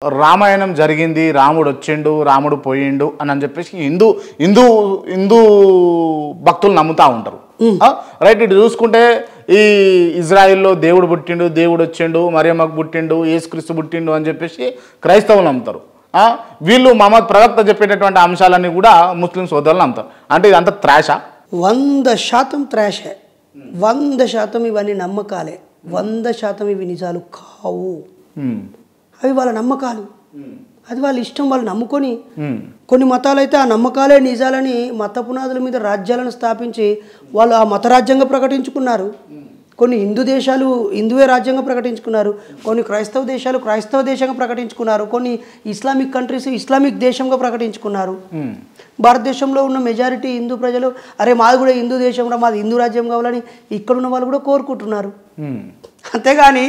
రామాయణం జరిగింది, రాముడు వచ్చిండు, రాముడు పోయిండు అని చెప్పేసి హిందూ హిందూ హిందూ భక్తులు నమ్ముతా ఉంటారు. రైట్. ఇటు చూసుకుంటే ఈ ఇజ్రాయిల్లో దేవుడు పుట్టిండు, దేవుడు వచ్చిండు, మరియమ్మకు పుట్టిండు, యేసుక్రీస్తు పుట్టిండు అని చెప్పేసి క్రైస్తవులు నమ్ముతారు. వీళ్ళు మహమ్మద్ ప్రవక్త చెప్పేటటువంటి అంశాలన్నీ కూడా ముస్లిం సోదరులు నమ్ముతారు. అంటే ఇదంతా త్రాషా? 100% త్రాషే. 100% ఇవన్నీ నమ్మకాలే. 100% ఇవి నిజాలు కావు. అవి వాళ్ళ నమ్మకాలు, అది వాళ్ళ ఇష్టం. వాళ్ళు నమ్ముకొని కొన్ని మతాలు అయితే ఆ నమ్మకాలే నిజాలని మత పునాదుల మీద రాజ్యాలను స్థాపించి వాళ్ళు ఆ మత రాజ్యంగా ప్రకటించుకున్నారు. కొన్ని హిందూ దేశాలు హిందువే రాజ్యంగా ప్రకటించుకున్నారు, కొన్ని క్రైస్తవ దేశాలు క్రైస్తవ దేశంగా ప్రకటించుకున్నారు, కొన్ని ఇస్లామిక్ కంట్రీస్ ఇస్లామిక్ దేశంగా ప్రకటించుకున్నారు. భారతదేశంలో ఉన్న మెజారిటీ హిందూ ప్రజలు అరే మాది కూడా హిందూ దేశం రా, మాది హిందూ రాజ్యం కావాలని ఇక్కడున్న వాళ్ళు కూడా కోరుకుంటున్నారు. అంతేగాని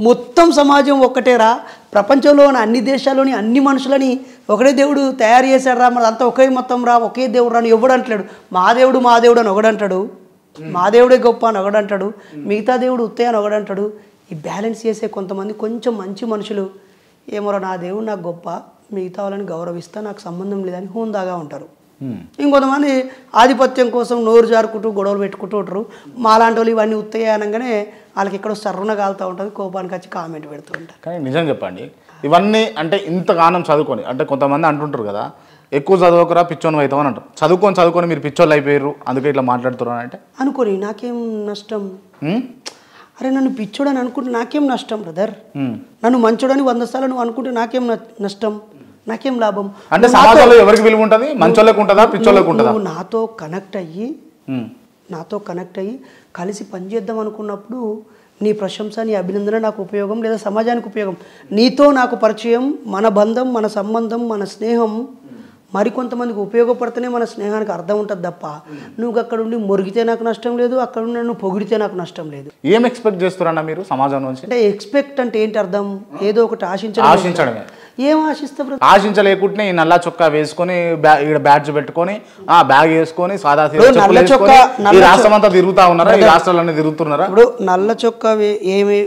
మొత్తం సమాజం ఒక్కటేరా, ప్రపంచంలో ఉన్న అన్ని దేశాల్లోని అన్ని మనుషులని ఒకటే దేవుడు తయారు చేశాడు రా, మరి అంతా ఒకే మొత్తం రా, ఒకే దేవుడు రా అని ఎవడు అంటలేడు. మా దేవుడు అని ఒకడంటాడు, మా దేవుడే గొప్ప అని ఒకడంటాడు, మిగతా దేవుడు ఉత్తే అని ఒకడంటాడు. ఈ బ్యాలెన్స్ చేసే కొంతమంది కొంచెం మంచి మనుషులు ఏమోరా నా దేవుడు నాకు గొప్ప, మిగతా వాళ్ళని గౌరవిస్తా, నాకు సంబంధం లేదని హోందాగా ఉంటారు. ఇంకొంతమంది ఆధిపత్యం కోసం నోరు జారుకుంటూ గొడవలు పెట్టుకుంటూ ఉంటారు. మాలాంటి వాళ్ళు ఇవన్నీ ఉత్తయ్య అనగానే వాళ్ళకి ఎక్కడో సర్రున కాలుతూ ఉంటుంది, కోపానికి వచ్చి కామెంట్ పెడుతూ ఉంటారు. కానీ నిజం చెప్పండి, ఇవన్నీ అంటే ఇంతగానం చదువుకొని, అంటే కొంతమంది అంటుంటారు కదా ఎక్కువ చదువుకురా పిచ్చోని అవుతాం అని అంటారు. చదువుకొని మీరు పిచ్చోళ్ళు అయిపోయారు అందుకే ఇట్లా మాట్లాడుతున్నారు అంటే అనుకోని నాకేం నష్టం? అరే నన్ను పిచ్చోడని అనుకుంటే నాకేం నష్టం బ్రదర్? నన్ను మంచోడని 100 సార్లు నువ్వు అనుకుంటే నాకేం నష్టం, నాకేం లాభం? అంటే సమాజంలో ఎవరికి విలువ ఉంటుంది? మంచోళ్ళకు ఉంటుందా, పిచ్చోళ్ళకు ఉంటుందా? నువ్వు నాతో కనెక్ట్ అయ్యి కలిసి పనిచేద్దాం అనుకున్నప్పుడు నీ ప్రశంస నీ అభినందన నాకు ఉపయోగం, లేదా సమాజానికి ఉపయోగం. నీతో నాకు పరిచయం, మన బంధం, మన సంబంధం, మన స్నేహం మరికొంతమందికి ఉపయోగపడితేనే మన స్నేహానికి అర్థం ఉంటుంది తప్ప నువ్వు అక్కడ ఉండి మొరిగితే నాకు నష్టం లేదు, అక్కడ ఉండి నన్ను పొగిడితే నాకు నష్టం లేదు. ఏం ఎక్స్పెక్ట్ చేస్తారన్నా మీరు సమాజం నుంచి? అంటే ఎక్స్పెక్ట్ అంటే ఏంటి అర్థం? ఏదో ఒకటి ఆశించడమే. ఏం ఆశిస్తా? ఆశించలేకుంటే ఈ నల్ల చొక్కా వేసుకొని ఇక్కడ బ్యాడ్జ్ పెట్టుకొని బ్యాగ్ వేసుకొని సాదా రాష్ట్రమంతా తిరుగుతా ఉన్నారా? ఈ రాష్ట్రాలన్నీ తిరుగుతున్నారా? ఇప్పుడు నల్ల చొక్కా ఏమి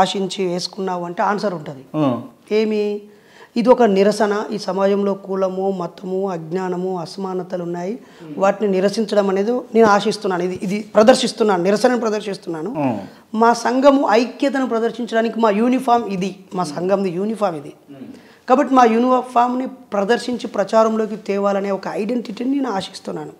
ఆశించి వేసుకున్నావు అంటే ఆన్సర్ ఉంటుంది. ఏమి? ఇది ఒక నిరసన. ఈ సమాజంలో కులము, మతము, అజ్ఞానము, అసమానతలు ఉన్నాయి, వాటిని నిరసించడం అనేది నేను ఆశిస్తున్నాను. ఇది ప్రదర్శిస్తున్నాను, నిరసనను ప్రదర్శిస్తున్నాను. మా సంఘము ఐక్యతను ప్రదర్శించడానికి మా యూనిఫామ్ ఇది, మా సంఘంది యూనిఫామ్ ఇది. కాబట్టి మా యూనిఫామ్ని ప్రదర్శించి ప్రచారంలోకి తేవాలనే ఒక ఐడెంటిటీని నేను ఆశిస్తున్నాను.